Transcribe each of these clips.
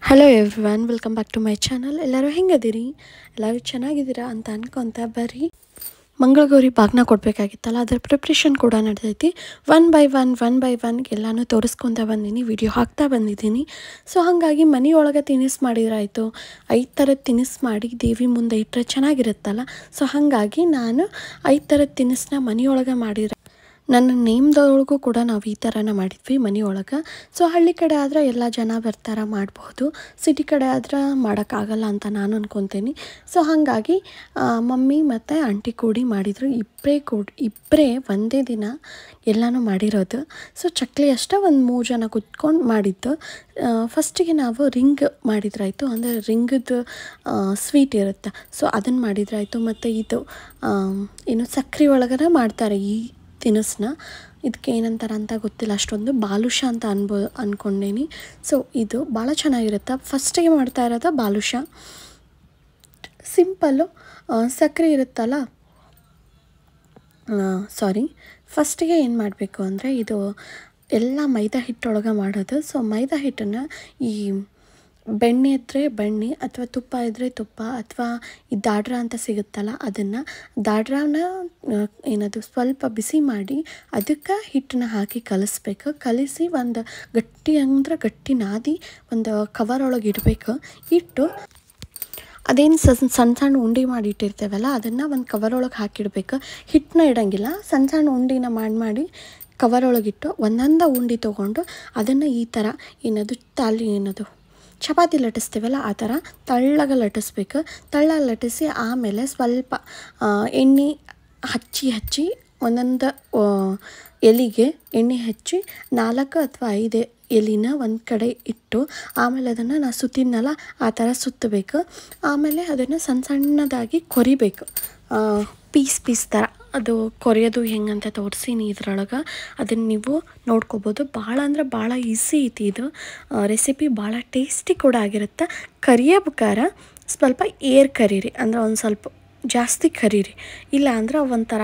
Hello everyone, welcome back to my channel. ಎಲ್ಲರೂ ಹೆಂಗದಿರಿ? ಎಲ್ಲರೂ ಚೆನ್ನಾಗಿದ್ದೀರಾ ಅಂತ ಅನ್ಕೊತ ಬರ್ರಿ. ಮಂಗಳಗೌರಿ ಬಾಗ್ನ ಕೊಡಬೇಕಾಗಿತ್ತಲ್ಲ, ಅದರ ಪ್ರಿಪ್ರೇಷನ್ ಕೂಡ ನಡೆದೈತಿ. ಒನ್ ಬೈ ಒನ್ ಎಲ್ಲನೂ ತೋರಿಸ್ಕೊತ ಬಂದೀನಿ, ವಿಡಿಯೋ ಹಾಕ್ತಾ ಬಂದಿದ್ದೀನಿ. ಸೊ ಹಾಗಾಗಿ ಮನೆಯೊಳಗೆ ತಿನಿಸು ಮಾಡಿದ್ರಾಯಿತು. 5 ಥರದ ತಿನಿಸು ಮಾಡಿ ದೇವಿ ಮುಂದೆ ಇಟ್ಟರೆ ಚೆನ್ನಾಗಿರುತ್ತಲ್ಲ. ಸೊ ಹಾಗಾಗಿ ನಾನು 5 ಥರದ ತಿನಿಸನ್ನ ಮನೆಯೊಳಗೆ ಮಾಡಿದ್ರೆ ನನ್ನ ನೇಮ್ದೊಳಗೂ ಕೂಡ ನಾವು ಈ ಥರನ ಮಾಡಿದ್ವಿ ಮನೆಯೊಳಗೆ. ಸೊ ಹಳ್ಳಿ ಕಡೆ ಆದರೆ ಎಲ್ಲ ಜನ ಬರ್ತಾರೆ, ಮಾಡಬಹುದು. ಸಿಟಿ ಕಡೆ ಆದ್ರೆ ಮಾಡೋಕ್ಕಾಗಲ್ಲ ಅಂತ ನಾನು ಅನ್ಕೊತೀನಿ. ಸೊ ಹಾಗಾಗಿ ಮಮ್ಮಿ ಮತ್ತು ಆಂಟಿ ಕೂಡಿ ಮಾಡಿದರು. ಇಬ್ಬರೇ ಒಂದೇ ದಿನ ಎಲ್ಲನೂ ಮಾಡಿರೋದು. ಸೊ ಚಕ್ಲಿ ಅಷ್ಟೇ ಒಂದು 3 ಜನ ಕುತ್ಕೊಂಡು ಮಾಡಿದ್ದು. ಫಸ್ಟಿಗೆ ನಾವು ರಿಂಗ್ ಮಾಡಿದ್ರಾಯಿತು, ಅಂದರೆ ರಿಂಗದ್ದು ಸ್ವೀಟ್ ಇರುತ್ತೆ. ಸೊ ಅದನ್ನು ಮಾಡಿದ್ರಾಯಿತು. ಮತ್ತು ಇದು ಏನು ಸಕ್ಕರೆ ಒಳಗಡೆ ಮಾಡ್ತಾರೆ ಈ ತಿನಿಸನ್ನ. ಇದಕ್ಕೆ ಏನಂತಾರೆ ಅಂತ ಗೊತ್ತಿಲ್ಲ ಅಷ್ಟೊಂದು. ಬಾಲುಷ ಅಂತ ಅಂದ್ಕೊಂಡೇನಿ. ಸೊ ಇದು ಭಾಳ ಚೆನ್ನಾಗಿರುತ್ತೆ. ಫಸ್ಟಿಗೆ ಮಾಡ್ತಾ ಇರೋದು ಬಾಲುಷ. ಸಿಂಪಲ್ಲು ಸಕ್ಕರೆ ಇರುತ್ತಲ್ಲ, ಫಸ್ಟಿಗೆ ಏನು ಮಾಡಬೇಕು ಅಂದರೆ, ಇದು ಎಲ್ಲ ಮೈದಾ ಹಿಟ್ಟೊಳಗೆ ಮಾಡೋದು. ಸೊ ಮೈದಾ ಹಿಟ್ಟನ್ನು ಈ ಬೆಣ್ಣೆ ಇದ್ದರೆ ಬೆಣ್ಣೆ, ಅಥವಾ ತುಪ್ಪ ಇದ್ದರೆ ತುಪ್ಪ, ಅಥವಾ ಈ ದಾಡ್ರ ಅಂತ ಸಿಗುತ್ತಲ್ಲ ಅದನ್ನು, ದಾಡ್ರನ ಏನದು ಸ್ವಲ್ಪ ಬಿಸಿ ಮಾಡಿ ಅದಕ್ಕೆ ಹಿಟ್ಟನ್ನ ಹಾಕಿ ಕಲಿಸ್ಬೇಕು. ಕಲಿಸಿ ಒಂದು ಗಟ್ಟಿ ನಾದಿ ಒಂದು ಕವರ್ ಒಳಗೆ ಇಡಬೇಕು. ಇಟ್ಟು ಅದೇನು ಸಣ್ಣ ಉಂಡೆ ಮಾಡಿ ಇಟ್ಟಿರ್ತೇವಲ್ಲ ಅದನ್ನು ಒಂದು ಕವರ್ ಒಳಗೆ ಹಾಕಿಡಬೇಕು. ಹಿಟ್ಟನ್ನ ಇಡೋಂಗಿಲ್ಲ, ಸಣ್ಣ ಉಂಡಿನ ಮಾಡಿ ಕವರ್ ಒಳಗಿಟ್ಟು ಒಂದೊಂದು ಉಂಡೆ ತೊಗೊಂಡು ಅದನ್ನು ಈ ಥರ ಏನದು ಚಪಾತಿ ಲಟ್ಟಿಸ್ತೀವಲ್ಲ ಆ ಥರ ತಳ್ಳಗೆ ಲಟ್ಟಿಸ್ಬೇಕು. ತಳ್ಳಗೆ ಲಟ್ಟಿಸಿ ಆಮೇಲೆ ಸ್ವಲ್ಪ ಎಣ್ಣೆ ಹಚ್ಚಿ ಒಂದೊಂದು ಎಲೆಗೆ ಎಣ್ಣೆ ಹಚ್ಚಿ 4 ಅಥವಾ 5 ಎಲೆನ ಒಂದು ಕಡೆ ಇಟ್ಟು, ಆಮೇಲೆ ಅದನ್ನು ನಾನು ಸುತ್ತಿದ್ನಲ್ಲ ಆ ಥರ ಸುತ್ತಬೇಕು. ಆಮೇಲೆ ಅದನ್ನು ಸಣ್ಣದಾಗಿ ಕೊರಿಬೇಕು, ಪೀಸ್ ಥರ. ಅದು ಕೊರೆಯೋದು ಹೆಂಗಂತ ತೋರಿಸೀನಿ ಇದ್ರೊಳಗೆ, ಅದನ್ನು ನೀವು ನೋಡ್ಕೋಬೋದು. ಭಾಳ ಅಂದ್ರೆ ಭಾಳ ಈಸಿ ಐತಿ ಇದು ರೆಸಿಪಿ. ಭಾಳ ಟೇಸ್ಟಿ ಕೂಡ ಆಗಿರುತ್ತೆ. ಕರಿಯಬೇಕಾರೆ ಸ್ವಲ್ಪ ಏರ್ ಕರೀರಿ, ಅಂದ್ರೆ ಒಂದು ಸ್ವಲ್ಪ ಜಾಸ್ತಿ ಕರೀರಿ, ಇಲ್ಲ ಅಂದ್ರೆ ಒಂಥರ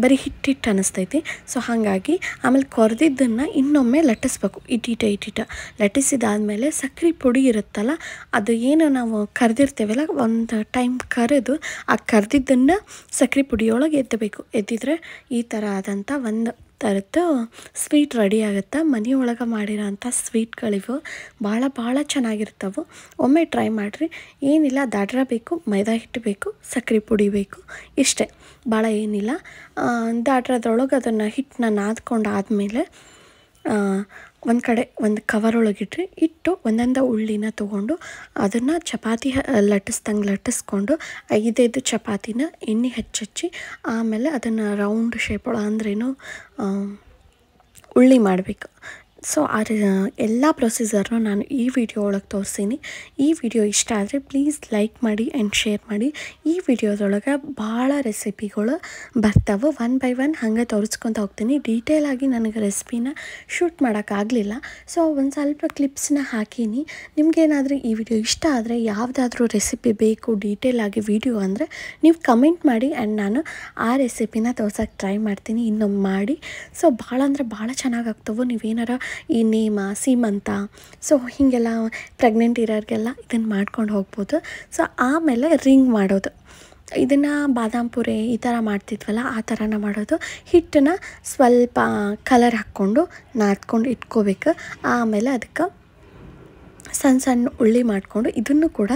ಬರೀ ಹಿಟ್ಟು ಅನ್ನಿಸ್ತೈತಿ. ಸೊ ಹಾಗಾಗಿ ಆಮೇಲೆ ಕೊರೆದಿದ್ದನ್ನು ಇನ್ನೊಮ್ಮೆ ಲಟ್ಟಿಸ್ಬೇಕು. ಇಟ್ಟಿಟ ಲಟ್ಟಿಸಿದಾದ್ಮೇಲೆ ಸಕ್ಕರೆ ಪುಡಿ ಇರುತ್ತಲ್ಲ, ಅದು ಏನು ನಾವು ಕರೆದಿರ್ತೇವಲ್ಲ ಒಂದು ಟೈಮ್ ಕರೆದು ಆ ಕರೆದಿದ್ದನ್ನು ಸಕ್ಕರೆ ಪುಡಿಯೊಳಗೆ ಎದ್ದಿದ್ರೆ ಈ ಥರ ಆದಂಥ ಒಂದು ಥರದ್ದು ಸ್ವೀಟ್ ರೆಡಿ ಆಗುತ್ತೆ. ಮನೆಯೊಳಗೆ ಮಾಡಿರೋಂಥ ಸ್ವೀಟ್ಗಳಿವು ಭಾಳ ಚೆನ್ನಾಗಿರ್ತವೆ. ಒಮ್ಮೆ ಟ್ರೈ ಮಾಡಿರಿ. ಏನಿಲ್ಲ, ದಾಡ್ರ ಬೇಕು, ಮೈದಾ ಹಿಟ್ಟು ಬೇಕು, ಸಕ್ಕರೆ ಪುಡಿ ಬೇಕು, ಇಷ್ಟೇ, ಭಾಳ ಏನಿಲ್ಲ. ದಾಡ್ರದೊಳಗೆ ಅದನ್ನು ಹಿಟ್ಟನ್ನ ನಾದ್ಕೊಂಡು ಆದಮೇಲೆ ಒಂದು ಕಡೆ ಒಂದು ಕವರ್ ಒಳಗಿಟ್ರಿ. ಇಟ್ಟು ಒಂದೊಂದು ಉಳ್ಳಿನ ತೊಗೊಂಡು ಅದನ್ನು ಚಪಾತಿ ಲಟ್ಟಿಸ್ಕೊಂಡು 5 ಚಪಾತಿನ ಎಣ್ಣೆ ಹಚ್ಚಿ ಆಮೇಲೆ ಅದನ್ನು ರೌಂಡ್ ಶೇಪ್ ಒಳಗೆ, ಅಂದ್ರೇನು ಉಳ್ಳಿ ಮಾಡಬೇಕು. ಸೊ ಎಲ್ಲ ಪ್ರೊಸೀಜರ್ನು ನಾನು ಈ ವಿಡಿಯೋ ಒಳಗೆ ತೋರಿಸೀನಿ. ಈ ವಿಡಿಯೋ ಇಷ್ಟ ಆದರೆ ಪ್ಲೀಸ್ ಲೈಕ್ ಮಾಡಿ ಆ್ಯಂಡ್ ಶೇರ್ ಮಾಡಿ. ಈ ವಿಡಿಯೋದೊಳಗೆ ಭಾಳ ರೆಸಿಪಿಗಳು ಬರ್ತಾವೆ. 1 ಬೈ 1 ಹಂಗೆ ತೋರಿಸ್ಕೊತ ಹೋಗ್ತೀನಿ. ಡೀಟೇಲಾಗಿ ನನಗೆ ರೆಸಿಪಿನ ಶೂಟ್ ಮಾಡೋಕ್ಕಾಗಲಿಲ್ಲ. ಸೊ ಒಂದು ಸ್ವಲ್ಪ ಕ್ಲಿಪ್ಸ್ನ ಹಾಕೀನಿ. ನಿಮಗೇನಾದರೂ ಈ ವಿಡಿಯೋ ಇಷ್ಟ ಆದರೆ, ಯಾವುದಾದ್ರೂ ರೆಸಿಪಿ ಬೇಕು ಡೀಟೇಲಾಗಿ ವಿಡಿಯೋ ಅಂದರೆ ನೀವು ಕಮೆಂಟ್ ಮಾಡಿ, ಆ್ಯಂಡ್ ನಾನು ಆ ರೆಸಿಪಿನ ತೋರ್ಸೋಕ್ಕೆ ಟ್ರೈ ಮಾಡ್ತೀನಿ ಇನ್ನೊಮ್ಮೆ ಮಾಡಿ. ಸೊ ಭಾಳ ಅಂದ್ರೆ ಭಾಳ ಚೆನ್ನಾಗಾಗ್ತವೆ. ನೀವೇನಾರ ಈ ನೇಮ, ಸೀಮಂತ, ಸೊ ಹೀಗೆಲ್ಲ ಪ್ರೆಗ್ನೆಂಟ್ ಇರೋರಿಗೆಲ್ಲ ಇದನ್ನು ಮಾಡ್ಕೊಂಡು ಹೋಗ್ಬೋದು. ಸೊ ಆಮೇಲೆ ರಿಂಗ್ ಮಾಡೋದು, ಇದನ್ನು ಬಾದಾಮ್ ಪುರಿ ಈ ಥರ ಮಾಡ್ತಿದ್ವಲ್ಲ ಆ ಥರನ ಮಾಡೋದು. ಹಿಟ್ಟನ್ನು ಸ್ವಲ್ಪ ಕಲರ್ ಹಾಕ್ಕೊಂಡು ನಾದ್ಕೊಂಡು ಇಟ್ಕೋಬೇಕು. ಆಮೇಲೆ ಅದಕ್ಕೆ ಸಣ್ಣ ಉಳ್ಳಿ ಮಾಡಿಕೊಂಡು ಇದನ್ನು ಕೂಡ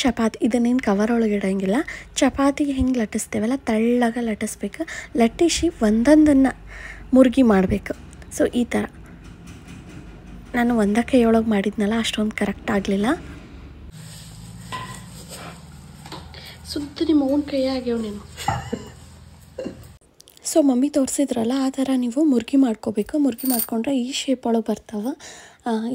ಚಪಾತಿ, ಇದನ್ನೇನು ಕವರ್ ಒಳಗೆ ಇಡೋಂಗಿಲ್ಲ, ಚಪಾತಿ ಹೆಂಗೆ ಲಟ್ಟಿಸ್ತೇವಲ್ಲ ತಳ್ಳಗೆ ಲಟ್ಟಿಸ್ಬೇಕು. ಲಟ್ಟಿಸಿ ಒಂದೊಂದನ್ನು ಮುರುಗಿ ಮಾಡಬೇಕು. ಸೊ ಈ ಥರ ನಾನು ಒಂದೇ ಕೈಯೊಳಗೆ ಮಾಡಿದ್ನಲ್ಲ, ಅಷ್ಟೊಂದು ಕರೆಕ್ಟ್ ಆಗಲಿಲ್ಲ. ಸುತ್ತ ನಿಮ್ಮ ಓನ್ ಕೈ ಆಗ್ಯಾವ ನೀನು. ಸೊ ಮಮ್ಮಿ ತೋರಿಸಿದ್ರಲ್ಲ ಆ ಥರ ನೀವು ಮುರುಗಿ ಮಾಡ್ಕೋಬೇಕು. ಮುರುಗಿ ಮಾಡ್ಕೊಂಡ್ರೆ ಈ ಶೇಪ್ ಒಳಗೆ ಬರ್ತಾವೆ.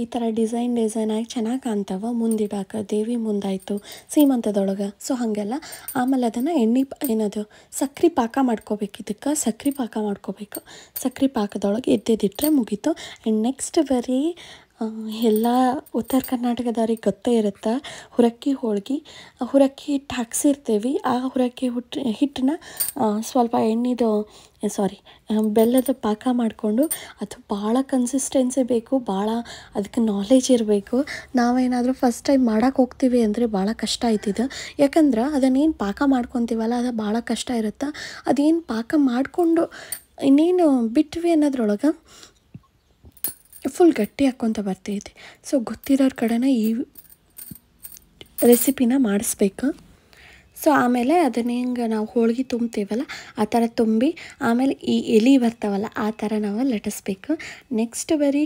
ಈ ಥರ ಡಿಸೈನ್ ಆಗಿ ಚೆನ್ನಾಗಿ ಕಾಣ್ತಾವೆ. ಮುಂದಿಡಾಕ ದೇವಿ ಮುಂದಾಯಿತು ಸೀಮಂತದೊಳಗೆ. ಸೊ ಹಾಗೆಲ್ಲ ಆಮೇಲೆ ಅದನ್ನು ಏನದು ಸಕ್ಕರೆ ಪಾಕ ಮಾಡ್ಕೋಬೇಕು. ಇದಕ್ಕೆ ಸಕ್ಕರೆ ಪಾಕ ಮಾಡ್ಕೋಬೇಕು. ಸಕ್ಕರೆ ಪಾಕದೊಳಗೆ ಎದ್ದೆದಿಟ್ಟರೆ ಮುಗೀತು. ಆ್ಯಂಡ್ ನೆಕ್ಸ್ಟ್ ಬರೀ ಎಲ್ಲ ಉತ್ತರ ಕರ್ನಾಟಕದವ್ರಿಗೆ ಗೊತ್ತೇ ಇರುತ್ತೆ. ಹುರಕ್ಕಿ ಹೋಳ್ಗೆ, ಹುರಕ್ಕಿ ಹಿಟ್ಟು ಹಾಕ್ಸಿರ್ತೀವಿ. ಆ ಹುರಕ್ಕಿ ಹಿಟ್ಟನ್ನ ಸ್ವಲ್ಪ ಬೆಲ್ಲದ ಪಾಕ ಮಾಡಿಕೊಂಡು, ಅದು ಭಾಳ ಕನ್ಸಿಸ್ಟೆನ್ಸಿ ಬೇಕು, ಭಾಳ ಅದಕ್ಕೆ ನಾಲೆಜ್ ಇರಬೇಕು. ನಾವೇನಾದರೂ ಫಸ್ಟ್ ಟೈಮ್ ಮಾಡೋಕ್ಕೆ ಹೋಗ್ತೀವಿ ಅಂದರೆ ಭಾಳ ಕಷ್ಟ ಆಯ್ತಿದ್ದು. ಯಾಕಂದ್ರೆ ಅದನ್ನೇನು ಪಾಕ ಮಾಡ್ಕೊತೀವಲ್ಲ, ಅದು ಭಾಳ ಕಷ್ಟ ಇರುತ್ತೆ. ಅದೇನು ಪಾಕ ಮಾಡಿಕೊಂಡು ಇನ್ನೇನು ಬಿಟ್ವಿ ಅನ್ನೋದ್ರೊಳಗೆ ಫುಲ್ ಗಟ್ಟಿ ಹಾಕ್ಕೊತ ಬರ್ತೈತಿ. ಸೊ ಗೊತ್ತಿರೋರ ಕಡೆನೇ ಈ ರೆಸಿಪಿನ ಮಾಡಿಸ್ಬೇಕು. ಸೊ ಆಮೇಲೆ ಅದನ್ನ ಹಿಂಗೆ ನಾವು ಹೋಳ್ಗೆ ತುಂಬ್ತೀವಲ್ಲ ಆ ಥರ ತುಂಬಿ, ಆಮೇಲೆ ಈ ಎಲೆ ಬರ್ತಾವಲ್ಲ ಆ ಥರ ನಾವು ಲಟ್ಟಿಸ್ಬೇಕು. ನೆಕ್ಸ್ಟ್ ಬರೀ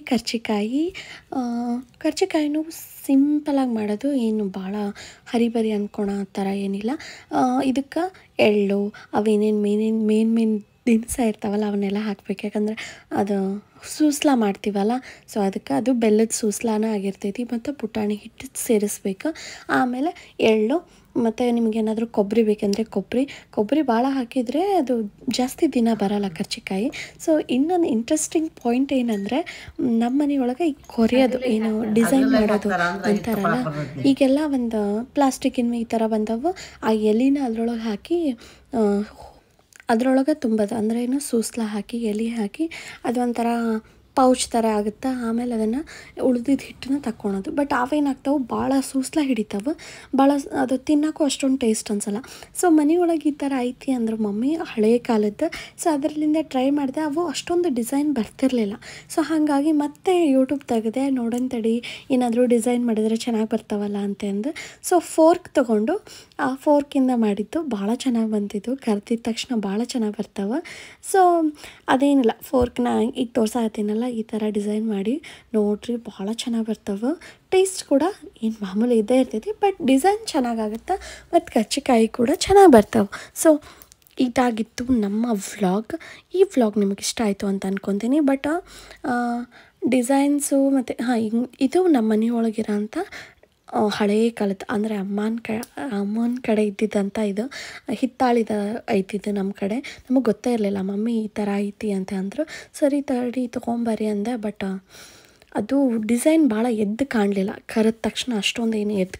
ಕರ್ಜಿಕಾಯಿನೂ ಸಿಂಪಲಾಗಿ ಮಾಡೋದು, ಏನು ಭಾಳ ಹರಿಬರಿ ಅಂದ್ಕೊಳೋ ಆ ಥರ ಏನಿಲ್ಲ. ಇದಕ್ಕೆ ಎಳ್ಳು ಅವೇನೇನು ಮೇನ್ ದಿನಸ ಇರ್ತಾವಲ್ಲ ಅವನ್ನೆಲ್ಲ ಹಾಕ್ಬೇಕು. ಯಾಕಂದರೆ ಅದು ಸೂಸ್ಲ ಮಾಡ್ತೀವಲ್ಲ, ಸೊ ಅದಕ್ಕೆ ಅದು ಬೆಲ್ಲದ ಸೂಸ್ಲಾನ ಆಗಿರ್ತೈತಿ. ಮತ್ತು ಪುಟಾಣಿ ಹಿಟ್ಟು ಸೇರಿಸ್ಬೇಕು. ಆಮೇಲೆ ಎಳ್ಳು ಮತ್ತು ನಿಮಗೇನಾದರೂ ಕೊಬ್ಬರಿ ಬೇಕೆಂದರೆ ಕೊಬ್ಬರಿ ಭಾಳ ಹಾಕಿದರೆ ಅದು ಜಾಸ್ತಿ ದಿನ ಬರೋಲ್ಲ ಕರ್ಜಿಕಾಯಿ. ಸೊ ಇನ್ನೊಂದು ಇಂಟ್ರೆಸ್ಟಿಂಗ್ ಪಾಯಿಂಟ್ ಏನಂದರೆ, ನಮ್ಮ ಮನೆಯೊಳಗೆ ಈ ಕೊರಿಯೋದು ಏನು ಡಿಸೈನ್ ಮಾಡೋದು ಅಂತಾರಲ್ಲ, ಈಗೆಲ್ಲ ಒಂದು ಪ್ಲಾಸ್ಟಿಕ್ಕಿನ ಈ ಥರ ಬಂದವು. ಆ ಎಲೆನ ಅದರೊಳಗೆ ಹಾಕಿ ಅದರೊಳಗೆ ತುಂಬೋದು. ಅಂದರೆ ಏನು ಸೂಸ್ಲ ಹಾಕಿ ಎಲೆ ಹಾಕಿ ಅದೊಂಥರ ಪೌಚ್ ಥರ ಆಗುತ್ತೆ. ಆಮೇಲೆ ಅದನ್ನು ಉಳಿದಿದ್ದ ಹಿಟ್ಟನ್ನ ತಕ್ಕೊಳೋದು. ಬಟ್ ಅವೇನಾಗ್ತಾವೆ, ಭಾಳ ಸೂಸ್ಲ ಹಿಡಿತಾವೆ, ಭಾಳ ಅದು ತಿನ್ನೋಕ್ಕೂ ಅಷ್ಟೊಂದು ಟೇಸ್ಟ್ ಅನ್ಸಲ್ಲ. ಸೊ ಮನೆಯೊಳಗೆ ಈ ಥರ ಐತಿ ಅಂದ್ರೆ ಮಮ್ಮಿ ಹಳೆಯ ಕಾಲದ್ದು, ಸೊ ಅದರಲ್ಲಿಂದ ಟ್ರೈ ಮಾಡಿದೆ. ಅವು ಅಷ್ಟೊಂದು ಡಿಸೈನ್ ಬರ್ತಿರಲಿಲ್ಲ. ಸೊ ಹಾಗಾಗಿ ಮತ್ತೆ ಯೂಟ್ಯೂಬ್ ತೆಗೆದೆ, ನೋಡೋಣ ತಡಿ ಏನಾದರೂ ಡಿಸೈನ್ ಮಾಡಿದರೆ ಚೆನ್ನಾಗಿ ಬರ್ತಾವಲ್ಲ ಅಂತಂದು. ಸೊ ಫೋರ್ಕ್ ತೊಗೊಂಡು ಆ ಫೋರ್ಕಿಂದ ಮಾಡಿದ್ದು ಭಾಳ ಚೆನ್ನಾಗಿ ಬಂತಿದ್ದು. ಕರ್ದಿದ ತಕ್ಷಣ ಭಾಳ ಚೆನ್ನಾಗಿ ಬರ್ತಾವೆ. ಸೊ ಅದೇನಿಲ್ಲ, ಫೋರ್ಕ್ನ ಈಗ ತೋರ್ಸಾಕತ್ತೀನಲ್ಲ ಈ ಥರ ಡಿಸೈನ್ ಮಾಡಿ ನೋಡ್ರಿ, ಭಾಳ ಚೆನ್ನಾಗಿ ಬರ್ತವೆ. ಟೇಸ್ಟ್ ಕೂಡ ಏನು ಮಾಮೂಲಿ ಇದ್ದೇ ಇರ್ತೈತಿ, ಬಟ್ ಡಿಸೈನ್ ಚೆನ್ನಾಗಾಗುತ್ತೆ ಮತ್ತು ಕರ್ಜಿಕಾಯಿ ಕೂಡ ಚೆನ್ನಾಗಿ ಬರ್ತವೆ. ಸೊ ಇದಾಗಿತ್ತು ನಮ್ಮ ವ್ಲಾಗ್. ಈ ವ್ಲಾಗ್ ನಿಮಗೆ ಇಷ್ಟ ಆಯಿತು ಅಂತ ಅಂದ್ಕೊತೀನಿ. ಬಟ್ ಡಿಸೈನ್ಸು ಮತ್ತು ಇದು ನಮ್ಮ ಮನೆಯೊಳಗಿರೋ ಅಂಥ ಹಳೆಯ ಕಾಲದ, ಅಂದರೆ ಅಮ್ಮನ ಕಡೆ ಇದ್ದಿದ್ದಂಥ ಇದು ಹಿತ್ತಾಳಿದ ಐತಿದ್ದು ನಮ್ಮ ಕಡೆ. ನಮಗೆ ಗೊತ್ತೇ ಇರಲಿಲ್ಲ. ಮಮ್ಮಿ ಈ ಥರ ಐತಿ ಅಂತ ಅಂದರು. ಸರಿ ತಡಿ ತೊಗೊಂಬರ್ರಿ ಅಂದೆ. ಬಟ್ ಅದು ಡಿಸೈನ್ ಭಾಳ ಎದ್ದು ಕಾಣಲಿಲ್ಲ. ಕರೆದ ತಕ್ಷಣ ಅಷ್ಟೊಂದು ಏನು ಎದ್ದು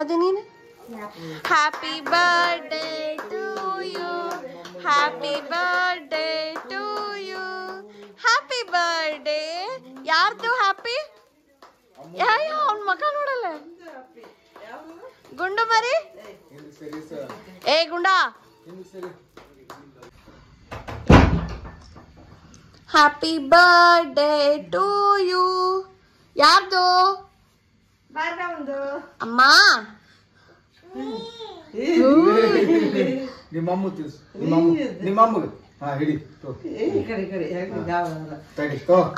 ಅದೇ ನೀನು happy birthday to you, happy birthday to you, happy birthday. ಯಾರ್ದು ಹ್ಯಾಪಿ? ಅವ್ನ ಮಗ ನೋಡಲ್ಲ. ಗುಂಡು ಮರಿ, ಏ ಗುಂಡ, ಹ್ಯಾಪಿ ಬರ್ಡೇ ಟು ಯು. ಯಾರ್ದು? ಅಮ್ಮ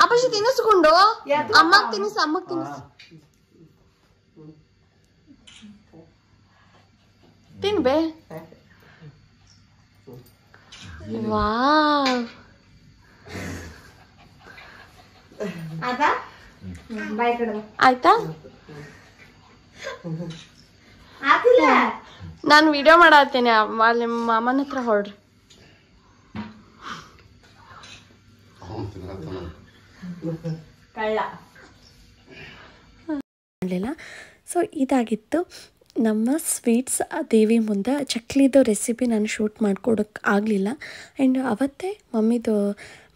ಅಪ್ಪಶಿ ತಿನ್ನಿಸ್ಕೊಂಡು ಅಮ್ಮಗ್ ತಿನ್ನಿಸ್, ಅಮ್ಮಗ್ ತಿನ್ನಿಸ್. ತಿನ್ಬೇ. ವಾವ್, ಆಯ್ತಾ? ನಾನು ವಿಡಿಯೋ ಮಾಡತ್ತೀನಿ, ಅಲ್ಲಿ ಮಾಮನ ಹತ್ರ ಹೊಡ್ರಿ. ಮಾಡಲಿಲ್ಲ. ಸೊ ಇದಾಗಿತ್ತು ನಮ್ಮ ಸ್ವೀಟ್ಸ್. ದೇವಿ ಮುಂದೆ ಚಕ್ಲಿದು ರೆಸಿಪಿ ನಾನು ಶೂಟ್ ಮಾಡ್ಕೊಡೋಕ್ಕೆ ಆಗಲಿಲ್ಲ. ಆ್ಯಂಡ್ ಅವತ್ತೇ ಮಮ್ಮಿದು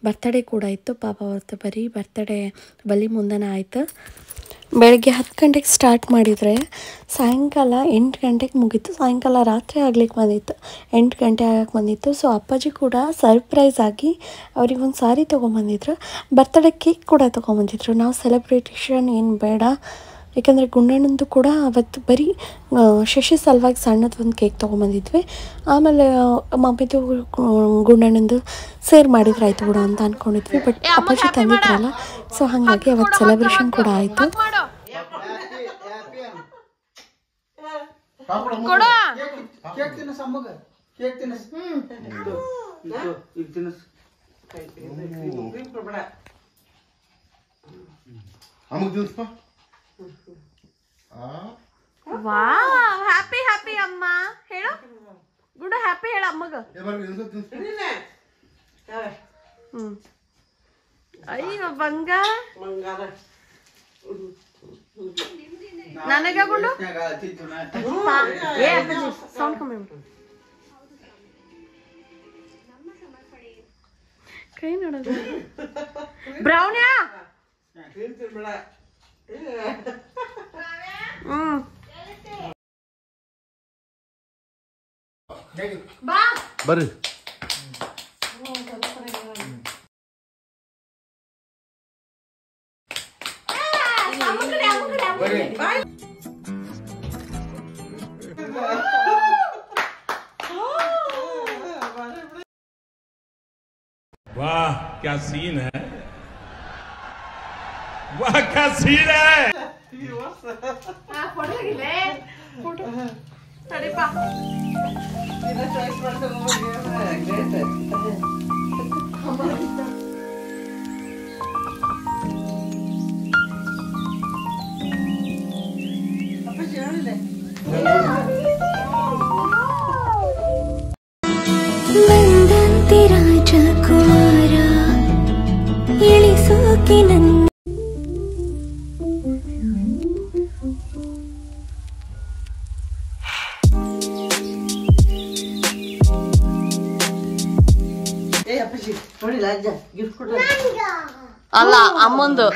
ಬರ್ತಡೇ ಕೂಡ ಇತ್ತು. ಪಾಪ ಅವತ್ತು ಬರೀ ಬರ್ತಡೇ ಬಲಿ ಮುಂದೆನೇ ಆಯಿತು. ಬೆಳಗ್ಗೆ 10 ಗಂಟೆಗೆ ಸ್ಟಾರ್ಟ್ ಮಾಡಿದರೆ ಸಾಯಂಕಾಲ 8 ಗಂಟೆಗೆ ಮುಗೀತು. ಸಾಯಂಕಾಲ ರಾತ್ರಿ ಆಗ್ಲಿಕ್ಕೆ ಬಂದಿತ್ತು, 8 ಗಂಟೆ ಆಗಕ್ಕೆ ಬಂದಿತ್ತು. ಸೊ ಅಪ್ಪಾಜಿ ಕೂಡ ಸರ್ಪ್ರೈಸ್ ಆಗಿ ಅವ್ರಿಗೊಂದು ಸಾರಿ ತೊಗೊಂಬಂದಿದ್ರು. ಬರ್ತಡೇ ಕೇಕ್ ಕೂಡ ತೊಗೊಂಬಂದಿದ್ರು. ನಾವು ಸೆಲೆಬ್ರೇಟೇಷನ್ ಏನು ಬೇಡ, ಯಾಕಂದರೆ ಗುಂಡಣ್ಣಂದು ಕೂಡ ಅವತ್ತು ಬರೀ ಶಶಿ ಸಲುವಾಗಿ ಸಣ್ಣದೊಂದು ಕೇಕ್ ತೊಗೊಂಬಂದಿದ್ವಿ. ಆಮೇಲೆ ಮಮ್ಮಿದು ಗುಂಡಣ್ಣಂದು ಸೇರ್ ಮಾಡಿದ್ರೆ ಆಯಿತು ಕೂಡ ಅಂತ ಅಂದ್ಕೊಂಡಿದ್ವಿ. ಬಟ್ ಅಪ್ಪಾಜಿ ತಂದಿದ್ರಲ್ಲ, ಸೊ ಹಾಗಾಗಿ ಅವತ್ತು ಸೆಲೆಬ್ರೇಷನ್ ಕೂಡ ಆಯಿತು. ವಾವ್, ಹ್ಯಾಪಿ ಹ್ಯಾಪಿ ಅಮ್ಮ ಹೇಳು. ಗುಡ್ ಹ್ಯಾಪಿ ಹೇಳ ಅಮ್ಮಗ. ಅಯ್ಯೋ ಬಂಗಾರ ನನಗೆ ಸೌಂಡ್ ಕಮ್ಮಿ ಕೈ ನೋಡೋದು ಬ್ರೌನ್ಯಾ ಬರ್ರಿ वाह क्या सीन है वाह क्या सीन है फोटो ಸರಿಪಾ ಬಂದಂತೆ ರಾಜಕುಮಾರ ಇಳಿಸೋಕೆ ನನ್ನ ಅಲ್ಲ ಅಮ್ಮಂದು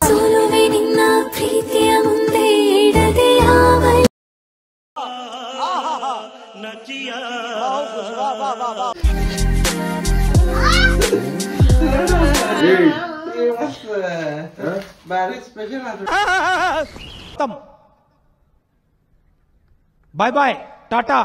ಸೋಲುವೆ ನಿನ್ನ ಪ್ರೀತಿಯ ಮುಂದೆ ಇಡದೆ ಯಾವ बाय बाय टाटा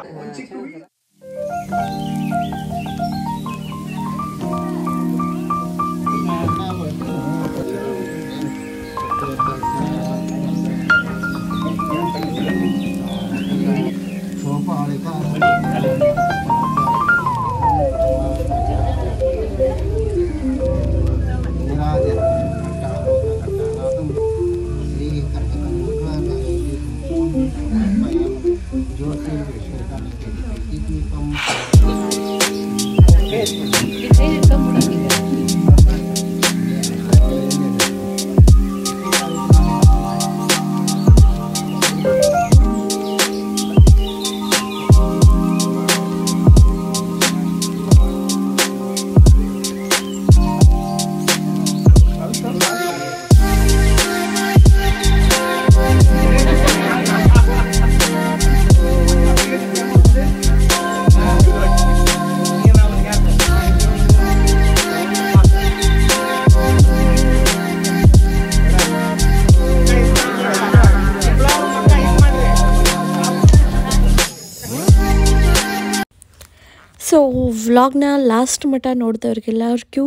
ಸೊ ವ್ಲಾಗ್ನ ಲಾಸ್ಟ್ ಮಟ್ಟ ನೋಡಿದವ್ರಿಗೆಲ್ಲರಿಗೂ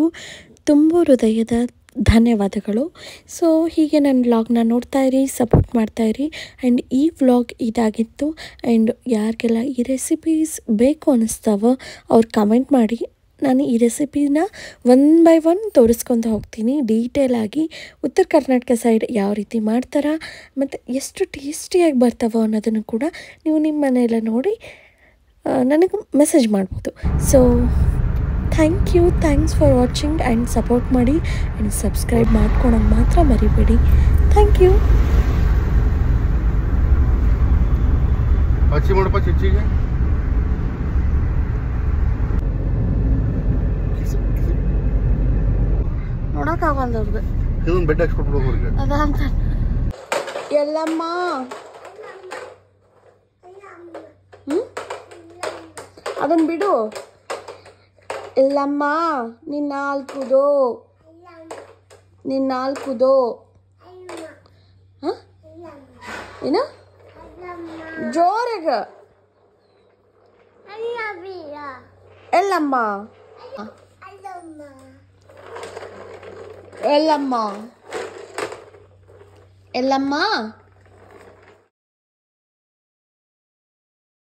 ತುಂಬ ಹೃದಯದ ಧನ್ಯವಾದಗಳು. ಸೊ ಹೀಗೆ ನನ್ನ ವ್ಲಾಗ್ನ ನೋಡ್ತಾಯಿರಿ, ಸಪೋರ್ಟ್ ಮಾಡ್ತಾಯಿರಿ. ಆ್ಯಂಡ್ ಈ ವ್ಲಾಗ್ ಇದಾಗಿತ್ತು. ಆ್ಯಂಡ್ ಯಾರಿಗೆಲ್ಲ ಈ ರೆಸಿಪೀಸ್ ಬೇಕು ಅನ್ನಿಸ್ತಾವೋ ಅವ್ರು ಕಮೆಂಟ್ ಮಾಡಿ. ನಾನು ಈ ರೆಸಿಪಿನ ಒನ್ ಬೈ ಒನ್ ತೋರಿಸ್ಕೊತ ಹೋಗ್ತೀನಿ ಡೀಟೇಲಾಗಿ. ಉತ್ತರ ಕರ್ನಾಟಕ ಸೈಡ್ ಯಾವ ರೀತಿ ಮಾಡ್ತಾರೆ ಮತ್ತು ಎಷ್ಟು ಟೇಸ್ಟಿಯಾಗಿ ಬರ್ತಾವೋ ಅನ್ನೋದನ್ನು ಕೂಡ ನೀವು ನಿಮ್ಮ ಮನೆಯಲ್ಲ ನೋಡಿ ನನಗೆ ಮೆಸೇಜ್ ಮಾಡ್ಬೋದು. So thanks for watching and support ಮಾಡಿ ಆ್ಯಂಡ್ ಸಬ್ಸ್ಕ್ರೈಬ್ ಮಾಡ್ಕೊಳೋದು ಮಾತ್ರ ಮರಿಬೇಡಿ. Thank you. ನೋಡೋಕ್ಕಾಗಲ್ದು ಬೆಡ್ ಹಾಕ್ಸ್ಕೊಟ್ಬಿಡು ಅದಂತ ಎಲ್ಲಮ್ಮ ಅದನ್ನು ಬಿಡು. ಎಲ್ಲಮ್ಮ ನಿನ್ನ ನಾಲ್ಕುದೋ ಹಾಂ ಏನು ಜೋರಾಗ ಎಲ್ಲಮ್ಮ ಎಲ್ಲಮ್ಮ